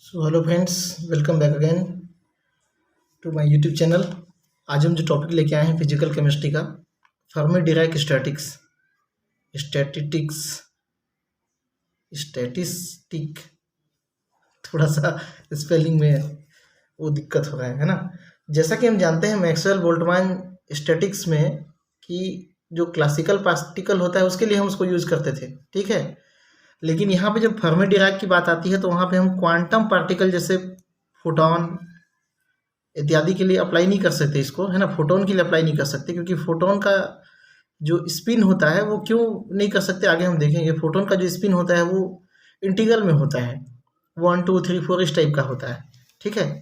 So hello friends, welcome back again to my YouTube channel. आज हम जो topic लेके आए हैं फिजिकल केमिस्ट्री का, फर्मी डिराक स्टैटिस्टिक्स स्टैटिस्टिक थोड़ा सा स्पेलिंग में वो दिक्कत हो रहा है ना। जैसा कि हम जानते हैं मैक्सवेल बोल्ट्जमान स्टैटिक्स में कि जो क्लासिकल पार्टिकल होता है उसके लिए हम उसको यूज़ करते थे, ठीक है। लेकिन यहाँ पे जब फर्मी डिराक की बात आती है तो वहाँ पे हम क्वांटम पार्टिकल जैसे फोटॉन इत्यादि के लिए अप्लाई नहीं कर सकते इसको, है ना। फोटोन के लिए अप्लाई नहीं कर सकते क्योंकि फोटोन का जो स्पिन होता है वो क्यों नहीं कर सकते आगे हम देखेंगे। फोटोन का जो स्पिन होता है वो इंटीग्रल में होता है, 1 2 3 4 इस टाइप का होता है, ठीक है।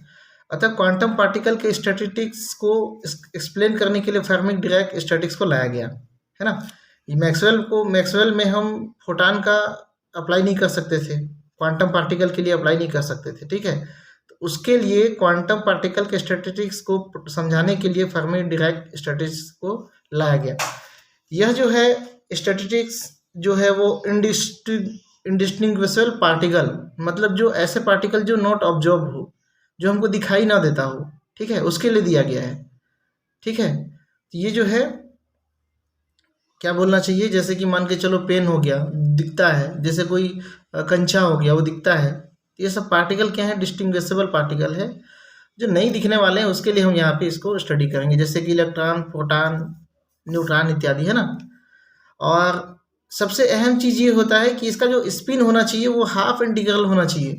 अतः क्वांटम पार्टिकल के स्टैटिस्टिक्स को एक्सप्लेन करने के लिए फर्मी डिराक स्टैटिक्स को लाया गया, है ना। ये मैक्सवेल में हम फोटॉन का अप्लाई नहीं कर सकते थे, क्वांटम पार्टिकल के लिए अप्लाई नहीं कर सकते थे, ठीक है। तो उसके लिए क्वांटम पार्टिकल के स्टैटिस्टिक्स को समझाने के लिए फर्मी डिराक स्टैटिस्टिक्स को लाया गया। यह जो है स्टैटिस्टिक्स जो है वो इंडिस्टिंग्विशेबल पार्टिकल, मतलब जो ऐसे पार्टिकल जो नॉट ऑब्जर्व हो, जो हमको दिखाई ना देता हो, ठीक है, उसके लिए दिया गया है, ठीक है। तो ये जो है क्या बोलना चाहिए, जैसे कि मान के चलो पेन हो गया, दिखता है, जैसे कोई कंचा हो गया वो दिखता है। ये सब पार्टिकल क्या है, डिस्टिंग्विशेबल पार्टिकल है। जो नहीं दिखने वाले हैं उसके लिए हम यहाँ पे इसको स्टडी करेंगे, जैसे कि इलेक्ट्रॉन, प्रोटॉन, न्यूट्रॉन इत्यादि, है ना। और सबसे अहम चीज़ ये होता है कि इसका जो स्पिन होना चाहिए वो हाफ इंटीग्रल होना चाहिए,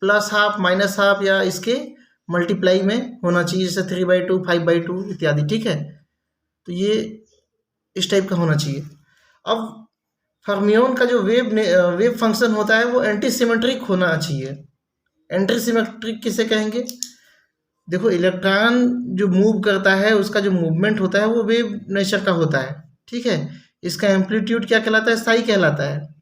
प्लस हाफ, माइनस हाफ या इसके मल्टीप्लाई में होना चाहिए, जैसे 3/2, 5/2 इत्यादि, ठीक है। तो ये इस टाइप का होना चाहिए। अब फर्मियोन का जो वेव फंक्शन होता है वो एंटी सिमेट्रिक होना चाहिए। एंटी सिमेट्रिक किसे कहेंगे, देखो इलेक्ट्रॉन जो मूव करता है उसका जो मूवमेंट होता है वो वेव नेचर का होता है, ठीक है। इसका एम्पलीट्यूड क्या कहलाता है, साई कहलाता है,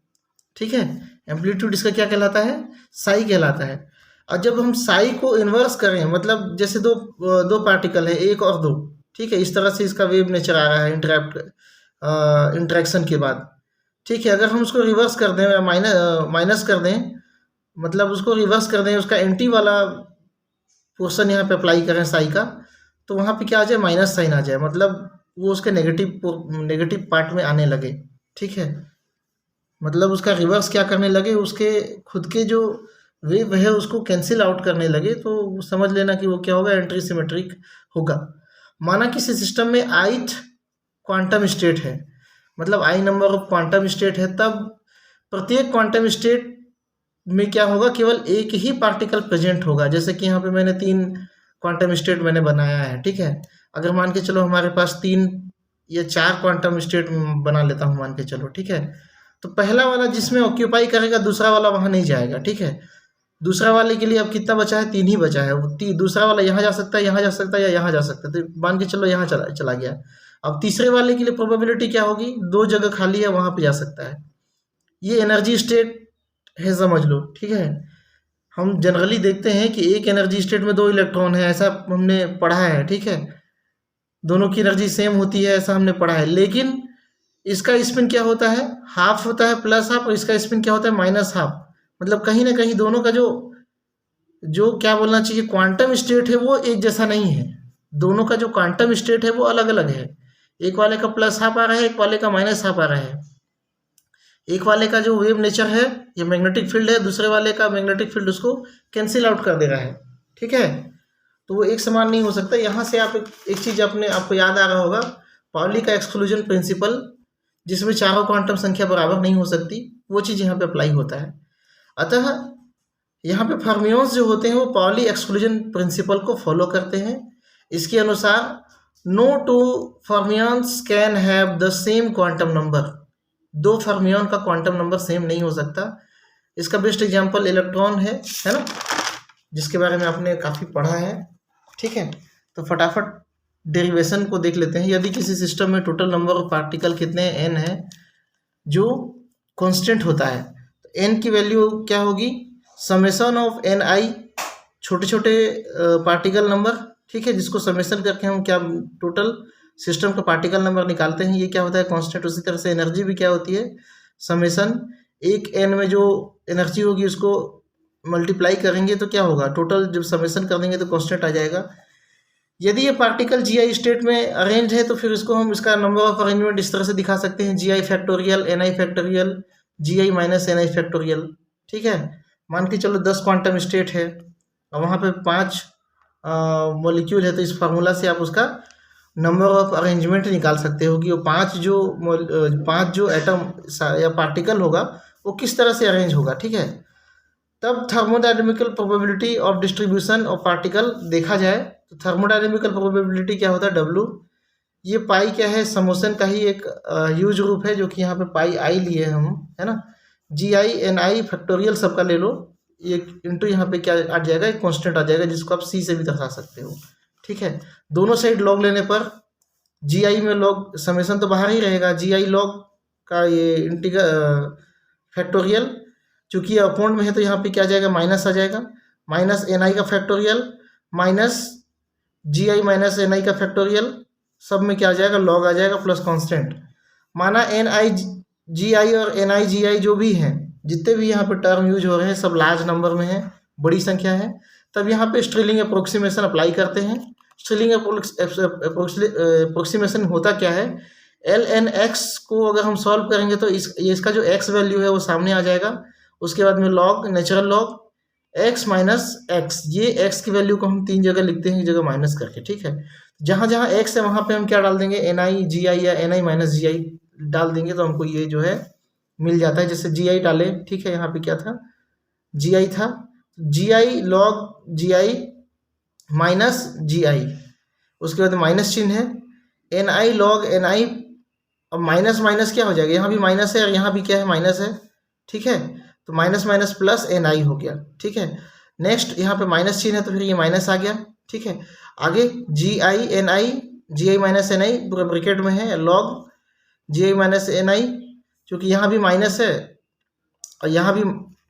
ठीक है। एम्पलीट्यूड इसका क्या कहलाता है, साई कहलाता है। और जब हम साई को इन्वर्स करें, मतलब जैसे दो पार्टिकल है, एक और दो, ठीक है, इस तरह से इसका वेव नेचर आ रहा है इंटरेक्शन के बाद, ठीक है। अगर हम उसको रिवर्स कर दें या माइनस कर दें, मतलब उसको रिवर्स कर दें, उसका एंटी वाला पोर्शन यहाँ पे अप्लाई करें साई का, तो वहाँ पे क्या आ जाए, माइनस साइन आ जाए, मतलब वो उसके नेगेटिव पार्ट में आने लगे, ठीक है। मतलब उसका रिवर्स क्या करने लगे, उसके खुद के जो वेव है उसको कैंसिल आउट करने लगे, तो समझ लेना कि वो क्या होगा, एंटी सिमेट्रिक होगा। माना किसी सिस्टम में ith क्वांटम स्टेट है, मतलब i number of quantum state है, तब प्रत्येक क्वांटम स्टेट में क्या होगा, केवल एक ही पार्टिकल प्रेजेंट होगा। जैसे कि यहाँ पे मैंने 3 क्वांटम स्टेट मैंने बनाया है, ठीक है। अगर मान के चलो हमारे पास 3 या 4 क्वांटम स्टेट बना लेता हूँ, मान के चलो, ठीक है। तो पहला वाला जिसमें ऑक्यूपाई करेगा दूसरा वाला वहाँ नहीं जाएगा, ठीक है। दूसरा वाले के लिए अब कितना बचा है, 3 ही बचा है। वो दूसरा वाला यहाँ जा सकता है, यहाँ जा सकता है या यहाँ जा सकता है, तो मान के चलो यहाँ चला गया। अब तीसरे वाले के लिए प्रोबेबिलिटी क्या होगी, 2 जगह खाली है, वहाँ पे जा सकता है। ये एनर्जी स्टेट है, समझ लो, ठीक है। हम जनरली देखते हैं कि एक एनर्जी स्टेट में 2 इलेक्ट्रॉन है, ऐसा हमने पढ़ा है, ठीक है। दोनों की एनर्जी सेम होती है, ऐसा हमने पढ़ा है। लेकिन इसका स्पिन क्या होता है, हाफ होता है, प्लस हाफ, और इसका स्पिन क्या होता है, माइनस हाफ। मतलब कहीं ना कहीं दोनों का जो जो क्या बोलना चाहिए, क्वांटम स्टेट है वो एक जैसा नहीं है। दोनों का जो क्वांटम स्टेट है वो अलग अलग है। एक वाले का प्लस हाफ आ रहा है, एक वाले का माइनस हाफ आ रहा है। एक वाले का जो वेव नेचर है, ये मैग्नेटिक फील्ड है, दूसरे वाले का मैग्नेटिक फील्ड उसको कैंसिल आउट कर दे रहा है, ठीक है। तो वो एक समान नहीं हो सकता। यहाँ से आप एक चीज़ आपको याद आ रहा होगा, पाउली का एक्सक्लूजन प्रिंसिपल, जिसमें चारों क्वांटम संख्या बराबर नहीं हो सकती, वो चीज़ यहाँ पे अप्लाई होता है। अतः यहाँ पे फर्मियोन्स जो होते हैं वो पाउली एक्सक्लूजन प्रिंसिपल को फॉलो करते हैं। इसके अनुसार no two fermions can have the same quantum number. 2 fermion का क्वांटम नंबर सेम नहीं हो सकता। इसका बेस्ट एग्जांपल इलेक्ट्रॉन है ना, जिसके बारे में आपने काफ़ी पढ़ा है, ठीक है। तो फटाफट डेरिवेशन को देख लेते हैं। यदि किसी सिस्टम में टोटल नंबर ऑफ पार्टिकल कितने n है जो कांस्टेंट होता है, तो n की वैल्यू क्या होगी, समेशन ऑफ ni, छोटे छोटे पार्टिकल नंबर, ठीक है, जिसको समेशन करके हम क्या टोटल सिस्टम का पार्टिकल नंबर निकालते हैं, ये क्या होता है, कांस्टेंट। उसी तरह से एनर्जी भी क्या होती है, समेशन, एक n में जो एनर्जी होगी उसको मल्टीप्लाई करेंगे तो क्या होगा, टोटल जब समेशन कर देंगे तो कांस्टेंट आ जाएगा। यदि ये पार्टिकल GI स्टेट में अरेंज है तो फिर इसको हम इसका नंबर ऑफ अरेंजमेंट इस तरह से दिखा सकते हैं, GI factorial NI factorial GI minus NI factorial. ठीक है, मान के चलो 10 क्वांटम स्टेट है और वहाँ पे 5 मॉलिक्यूल है, तो इस फार्मूला से आप उसका नंबर ऑफ अरेंजमेंट निकाल सकते हो कि वो 5 जो एटम या पार्टिकल होगा वो किस तरह से अरेंज होगा। ठीक है, तब thermodynamical probability of distribution of particle देखा जाए तो थर्मोडायनेमिकल प्रोबेबिलिटी क्या होता है, W। ये पाई क्या है, समोशन का ही एक ह्यूज रूप है, जो कि यहाँ पे पाई आई लिए हम, है ना। GI NI फैक्टोरियल सबका ले लो, ये इंटू यहाँ पे क्या आ जाएगा, एक कांस्टेंट आ जाएगा जिसको आप C से भी दर्शा सकते हो। ठीक है, दोनों साइड लॉग लेने पर GI में लॉग समेशन तो बाहर ही रहेगा, GI लॉग का ये इंटीग्रल फैक्टोरियल, चूंकि अपॉन में है तो यहाँ पे क्या जाएगा, माइनस आ जाएगा, माइनस NI का factorial minus GI minus NI का फैक्टोरियल, सब में क्या आ जाएगा, लॉग आ जाएगा प्लस कांस्टेंट। माना NI GI और NI GI जो भी हैं, जितने भी यहाँ पे टर्म यूज हो रहे हैं सब लार्ज नंबर में है, बड़ी संख्या है, तब यहाँ पे स्ट्रिलिंग अप्रोक्सीमेशन अप्लाई करते हैं। स्ट्रिलिंग अप्रोक्सीमेशन होता क्या है, ln(x) को अगर हम सॉल्व करेंगे तो इसका जो x वैल्यू है वो सामने आ जाएगा, उसके बाद में log, natural log x minus x, ये x की वैल्यू को हम 3 जगह लिखते हैं, एक जगह माइनस करके। ठीक है, जहाँ जहाँ x है वहाँ पे हम क्या डाल देंगे, NI GI या NI माइनस GI डाल देंगे तो हमको ये जो है मिल जाता है। जैसे GI डाले, ठीक है, यहाँ पे क्या था, GI था, GI log GI minus GI, उसके बाद माइनस चिन्ह है, NI लॉग NI, अब माइनस माइनस क्या हो जाएगा, यहाँ भी माइनस है और यहाँ भी क्या है, माइनस है। ठीक है, तो माइनस माइनस प्लस NI हो गया। ठीक है, नेक्स्ट यहाँ पे माइनस चिन्ह है तो फिर ये माइनस आ गया। ठीक है, आगे GI NI GI minus NI पूरा ब्रैकेट में है, लॉग GI माइनस NI, क्योंकि यहाँ भी माइनस है और यहाँ भी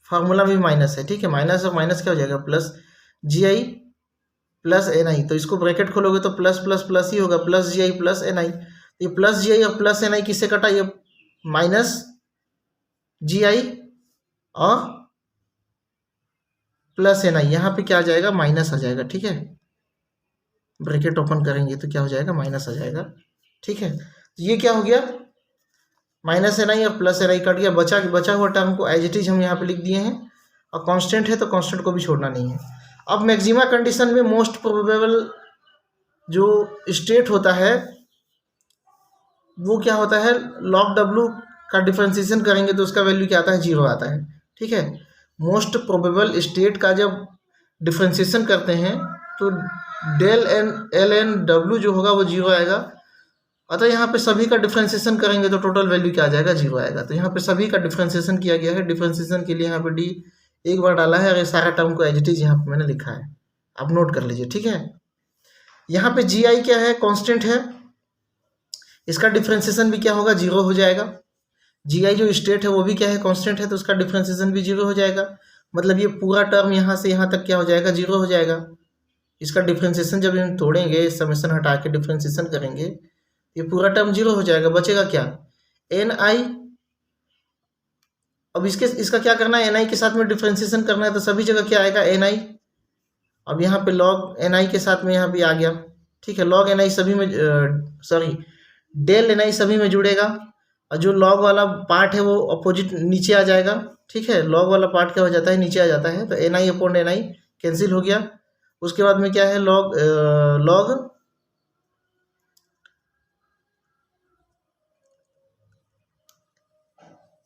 फार्मूला में भी माइनस है। ठीक है, माइनस और माइनस क्या हो जाएगा, प्लस GI प्लस NI, तो इसको ब्रैकेट खोलोगे तो प्लस प्लस प्लस ही होगा, प्लस GI प्लस NI। ये प्लस GI और प्लस NI किससे कटा, ये माइनस GI और प्लस NI, यहाँ पे क्या आ जाएगा, माइनस आ जाएगा। ठीक है, ब्रैकेट ओपन करेंगे तो क्या हो जाएगा, माइनस आ जाएगा। ठीक है, तो ये क्या हो गया, माइनस NI और प्लस NI कट गया, बचा हुआ टर्म को एज इट इज हम यहाँ पे लिख दिए हैं, और कांस्टेंट है तो कांस्टेंट को भी छोड़ना नहीं है। अब मैक्सिमा कंडीशन में मोस्ट प्रोबेबल जो स्टेट होता है वो क्या होता है, लॉग W का डिफरेंशिएशन करेंगे तो उसका वैल्यू क्या आता है, 0 आता है। ठीक है, मोस्ट प्रोबेबल स्टेट का जब डिफरेंशिएशन करते हैं तो डेल ln W जो होगा वो 0 आएगा, अतः यहाँ पे सभी का डिफरेंशिएशन करेंगे तो टोटल वैल्यू क्या आ जाएगा, 0 आएगा। तो यहाँ पे सभी का डिफरेंशिएशन किया गया है, डिफरेंशिएशन के लिए यहाँ पे D एक बार डाला है और ये सारा टर्म को एज इट इज यहाँ पे मैंने लिखा है, आप नोट कर लीजिए। ठीक है, यहाँ पे GI क्या है, कांस्टेंट है, इसका डिफरेंशिएशन भी क्या होगा, 0 हो जाएगा। GI जो स्टेट है वो भी क्या है, कांस्टेंट है, तो उसका डिफरेंशिएशन भी 0 हो जाएगा। मतलब ये पूरा टर्म यहाँ से यहाँ तक क्या हो जाएगा, 0 हो जाएगा। इसका डिफरेंशिएशन जब हम तोड़ेंगे, समेशन हटा के डिफरेंशिएशन करेंगे, ये पूरा टर्म 0 हो जाएगा, बचेगा क्या, NI। अब इसका क्या करना है, NI के साथ में डिफरेंशिएशन करना है, तो सभी जगह क्या आएगा, NI। अब यहाँ पे लॉग NI के साथ में यहाँ भी आ गया। ठीक है, लॉग NI सभी में डेल NI सभी में जुड़ेगा, और जो लॉग वाला पार्ट है वो अपोजिट नीचे आ जाएगा। ठीक है, लॉग वाला पार्ट क्या हो जाता है, नीचे आ जाता है, तो NI अपॉन NI कैंसिल हो गया। उसके बाद में क्या है, लॉग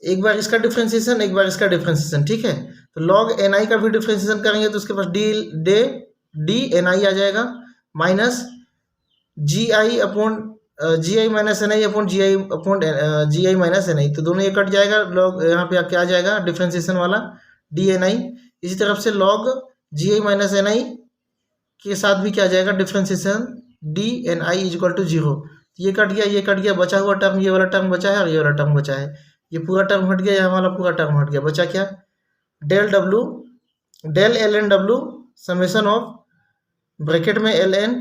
एक बार इसका डिफरेंशिएशन, एक बार इसका डिफरेंशिएशन। ठीक है, तो लॉग NI का भी डिफरेंशिएशन करेंगे तो उसके पास डी NI आ जाएगा, minus GI upon GI minus NI upon GI minus NI, तो दोनों ये कट जाएगा, लॉग यहाँ पे क्या आ जाएगा, डिफरेंशिएशन वाला DNI। इसी तरफ से लॉग GI माइनस NI के साथ भी क्या आ जाएगा, differentiation DNI is equal to 0। ये कट गया, ये कट गया, बचा हुआ टर्म ये वाला टर्म बचा है और ये वाला टर्म बचा है, ये पूरा टर्म हट गया, यहाँ वाला पूरा टर्म हट गया, बचा क्या, del ln W summation of bracket में ln,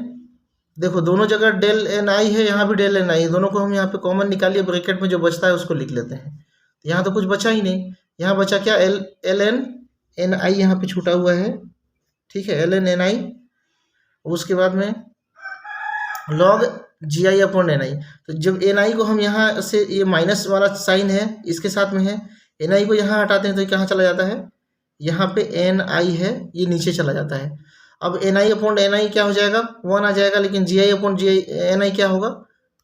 देखो दोनों जगह डेल NI है, यहाँ भी डेल NI है, दोनों को हम यहाँ पे कॉमन निकालिए, ब्रैकेट में जो बचता है उसको लिख लेते हैं। यहाँ तो कुछ बचा ही नहीं, यहाँ बचा क्या, ln एन आई यहाँ पे छूटा हुआ है, ठीक है, ln एन आई, उसके बाद में log ji I upon N आई। तो जब एन आई को हम यहाँ से, ये माइनस वाला साइन है इसके साथ में है, एन आई को यहाँ हटाते हैं तो कहाँ चला जाता है, यहाँ पे एन आई है, ये नीचे चला जाता है। अब एन आई अपॉन एन आई क्या हो जाएगा, 1 आ जाएगा, लेकिन जी I upon ji I N आई क्या होगा,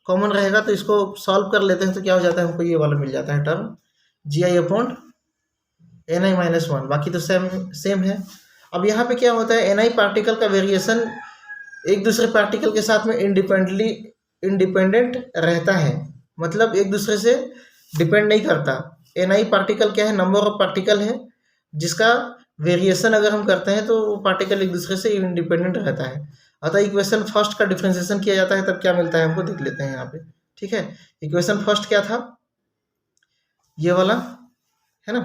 कॉमन रहेगा। तो इसको सॉल्व कर लेते हैं तो क्या हो जाता है, हमको ये वाला मिल जाता है term ji I upon N I minus 1। बाकी तो सेम है। अब यहाँ पे क्या होता है, एन आई पार्टिकल का वेरिएशन एक दूसरे पार्टिकल के साथ में इंडिपेंडेंट रहता है, मतलब एक दूसरे से डिपेंड नहीं करता। एन आई पार्टिकल क्या है, नंबर ऑफ पार्टिकल है जिसका वेरिएशन अगर हम करते हैं तो वो पार्टिकल एक दूसरे से इंडिपेंडेंट रहता है। अतः इक्वेशन फर्स्ट का डिफ्रेंसिएशन किया जाता है, तब क्या मिलता है हमको देख लेते हैं यहाँ पे, ठीक है। इक्वेशन फर्स्ट क्या था, ये वाला है ना,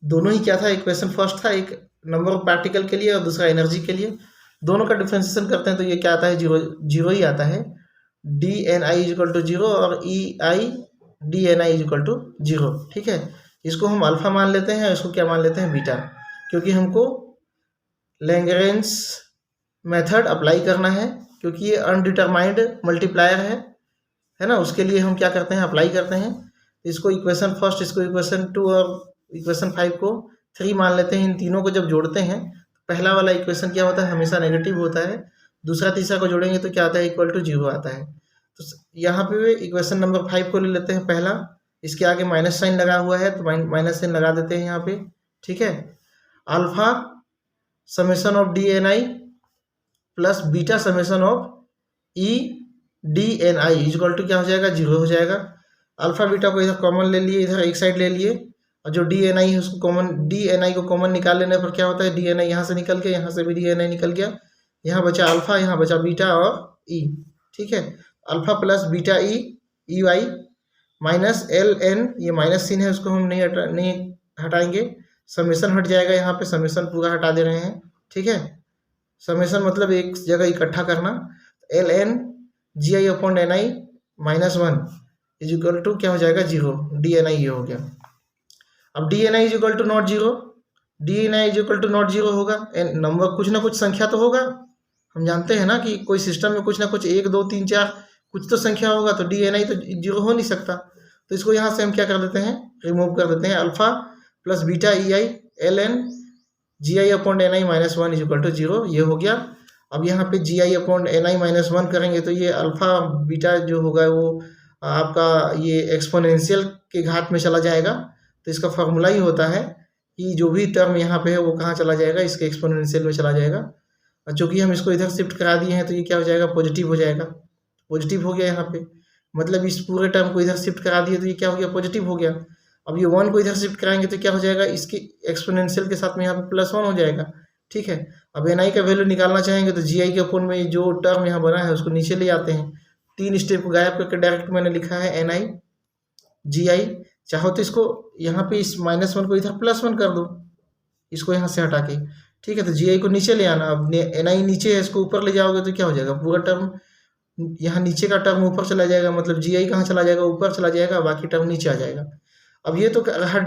दोनों ही क्या था, इक्वेशन फर्स्ट था, एक नंबर ऑफ पार्टिकल के लिए और दूसरा एनर्जी के लिए। दोनों का डिफ्रेंसिएशन करते हैं तो ये क्या आता है, जीरो ही आता है। D N I is equal to zero और E I D N I is equal to zero, ठीक है। इसको हम अल्फा मान लेते हैं, इसको क्या मान लेते हैं, बीटा, क्योंकि हमको लैग्रेंज मेथड अप्लाई करना है, क्योंकि ये अनडिटरमाइंड मल्टीप्लायर है ना, उसके लिए हम क्या करते हैं, अप्लाई करते हैं। इसको इक्वेशन फर्स्ट, इसको इक्वेशन 2 और इक्वेशन 5 को 3 मान लेते हैं। इन तीनों को जब जोड़ते हैं, पहला वाला इक्वेशन क्या होता है, हमेशा नेगेटिव होता है। दूसरा तीसरा को जोड़ेंगे तो क्या आता है, इक्वल टू 0 आता है। तो यहाँ पे इक्वेशन नंबर 5 को ले लेते हैं पहला, इसके आगे माइनस साइन लगा हुआ है तो माइनस साइन लगा देते हैं यहाँ पे, ठीक है। Alpha summation of D N I plus beta summation of E D N I equal to क्या हो जाएगा, 0 हो जाएगा। अल्फा बीटा को इधर कॉमन ले लिए, इधर एक साइड ले लिए, और जो डी एन आई है उसको कॉमन, डी एन आई को कॉमन निकाल लेने पर क्या होता है, डी एन आई यहाँ से निकल गया, यहाँ से भी डी एन आई निकल गया, यहाँ बचा अल्फा, यहाँ बचा बीटा और ई, ठीक है। Alpha plus beta E Y minus L N, ये माइनस सीन है उसको हम नहीं हटाएंगे, समेशन हट जाएगा, यहाँ पे समेशन पूरा हटा दे रहे हैं, ठीक है। समेशन मतलब एक जगह इकट्ठा करना। L N G I upon N I minus 1 is equal to क्या हो जाएगा, 0। डी एन आई ये हो गया। अब D N I is equal to not 0, D N I is equal to not 0 होगा, नंबर कुछ ना कुछ संख्या तो होगा। हम जानते हैं ना कि कोई सिस्टम में कुछ ना कुछ 1 2 3 4 कुछ तो संख्या होगा, तो डी एन आई तो 0 हो नहीं सकता। तो इसको यहाँ से हम क्या कर देते हैं, रिमूव कर देते हैं। Alpha plus beta E I L N G I upon N I minus 1 is equal to 0, ये हो गया। अब यहाँ पे G I upon N I minus 1 करेंगे तो ये अल्फा बीटा जो होगा वो आपका ये एक्सपोनेंशियल के घात में चला जाएगा। तो इसका फॉर्मूला ही होता है कि जो भी टर्म यहाँ पे है वो कहाँ चला जाएगा, इसके एक्सपोनेंशियल में चला जाएगा। और चूँकि हम इसको इधर शिफ्ट करा दिए हैं तो ये क्या हो जाएगा, पॉजिटिव हो जाएगा। पॉजिटिव हो गया यहाँ पे, मतलब इस पूरे टर्म को इधर शिफ्ट करा दिए तो ये क्या हो गया, पॉजिटिव हो गया। अब ये 1 को इधर शिफ्ट कराएंगे तो क्या हो जाएगा, इसके एक्सपोनेंशियल के साथ में यहाँ पे +1 हो जाएगा, ठीक है। अब एन आई का वैल्यू निकालना चाहेंगे तो जी आई के अपोन में जो टर्म यहाँ बना है उसको नीचे ले आते हैं। 3 स्टेप को गायब करके डायरेक्ट मैंने लिखा है एन आई जी आई। चाहो तो इसको यहाँ पे इस -1 को इधर +1 कर दो, इसको यहाँ से हटा के, ठीक है। तो जी आई को नीचे ले आना। अब एन आई नीचे है, इसको ऊपर ले जाओगे तो क्या हो जाएगा, पूरा टर्म यहाँ नीचे का टर्म ऊपर चला जाएगा, मतलब जी आई कहाँ चला जाएगा, ऊपर चला जाएगा, बाकी टर्म नीचे आ जाएगा। अब ये तो रहा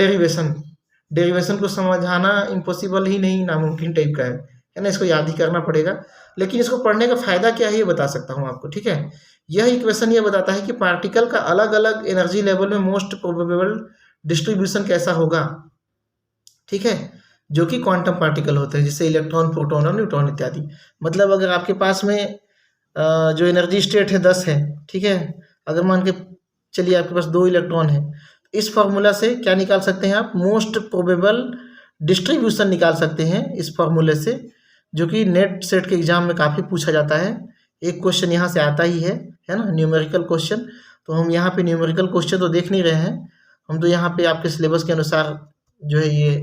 डेरिवेशन को समझाना इम्पॉसिबल ही नहीं, नामुमकिन टाइप का है ना, इसको याद ही करना पड़ेगा। लेकिन इसको पढ़ने का फायदा क्या है ये बता सकता हूँ आपको, ठीक है। यह इक्वेशन ये बताता है कि पार्टिकल का अलग अलग एनर्जी लेवल में मोस्ट प्रोबेबल डिस्ट्रीब्यूशन कैसा होगा, ठीक है, जो कि क्वांटम पार्टिकल होते हैं, जैसे इलेक्ट्रॉन, प्रोटॉन और न्यूट्रॉन इत्यादि। मतलब अगर आपके पास में जो एनर्जी स्टेट है 10 है, ठीक है, अगर मान के चलिए आपके पास 2 इलेक्ट्रॉन है, इस फॉर्मूला से क्या निकाल सकते हैं आप, मोस्ट प्रोबेबल डिस्ट्रीब्यूशन निकाल सकते हैं इस फॉर्मूले से, जो कि नेट सेट के एग्जाम में काफ़ी पूछा जाता है। एक क्वेश्चन यहाँ से आता ही है ना, न्यूमेरिकल क्वेश्चन। तो हम यहाँ पे न्यूमेरिकल क्वेश्चन तो देख नहीं रहे हैं, हम तो यहाँ पे आपके सिलेबस के अनुसार जो है ये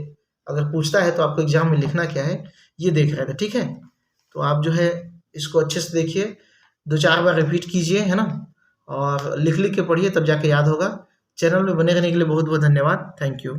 अगर पूछता है तो आपको एग्जाम में लिखना क्या है ये देख रहे थे, ठीक है। तो आप जो है इसको अच्छे से देखिए, 2-4 बार रिपीट कीजिए, है ना, और लिख के पढ़िए, तब जाके याद होगा। चैनल में बने रहने के लिए बहुत बहुत धन्यवाद। Thank you.